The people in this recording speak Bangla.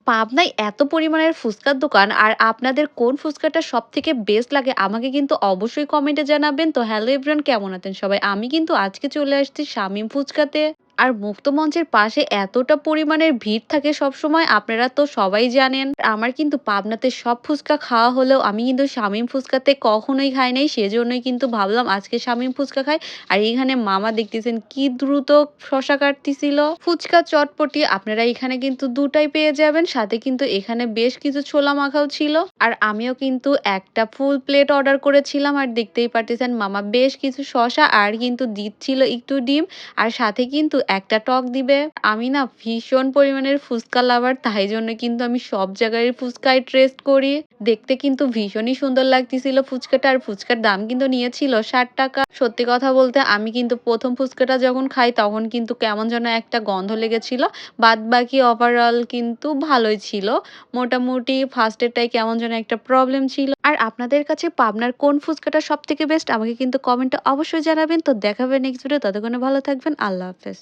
পাবনায় এত পরিমাণের ফুচকার দোকান আর আপনাদের কোন ফুচকাটা সবথেকে বেস্ট লাগে আমাকে কিন্তু অবশ্যই কমেন্টে জানাবেন। তো হ্যালো এভরিওয়ান, কেমন আছেন সবাই? আমি কিন্তু আজকে চলে আসছি শামীম ফুচকাতে। আর মুক্তমঞ্চের পাশে এতটা পরিমাণের ভিড় থাকে সবসময়, আপনারা তো সবাই জানেন। আমার কিন্তু পাবনাতে সব ফুচকা খাওয়া হলেও আমি কিন্তু শামীম ফুচকাতে কখনোই খাই নাই। সেজন্যই কিন্তু ভাবলাম আজকে শামীম ফুচকা খাই। আর এখানে মামা দেখতেছেন কি দ্রুত শসা কাটতেছিল। ফুচকা চটপটি আপনারা এখানে কিন্তু দুটাই পেয়ে যাবেন। সাথে কিন্তু এখানে বেশ কিছু ছোলা মাখাও ছিল। আর আমিও কিন্তু একটা ফুল প্লেট অর্ডার করেছিলাম। আর দেখতেই পারতেছেন মামা বেশ কিছু শসা আর কিন্তু দিচ্ছিল একটু ডিম। আর সাথে কিন্তু একটা টক দিবে। আমি না ভীষণ পরিমাণের ফুচকা লাভার, তাই জন্য কিন্তু আমি সব জায়গায় ফুচকাই টেস্ট করি। দেখতে কিন্তু ভীষণই সুন্দর লাগতেছিল ফুচকাটা। আর ফুচকার দাম কিন্তু নিয়েছিল ৳৬০। সত্যি কথা বলতে আমি কিন্তু ১ম ফুচকাটা যখন খাই তখন কিন্তু কেমন যেন একটা গন্ধ লেগেছিল। বাদবাকি ওভারঅল কিন্তু ভালোই ছিল। মোটামুটি ফার্স্ট এরটাই কেমন যেন একটা প্রবলেম ছিল। আর আপনাদের কাছে পাবনার কোন ফুচকাটা সবথেকে বেস্ট আমাকে কিন্তু কমেন্টে অবশ্যই জানাবেন। তো দেখা হবে নেক্সট ভিডিও। ততক্ষণে ভালো থাকবেন। আল্লাহ হাফেজ।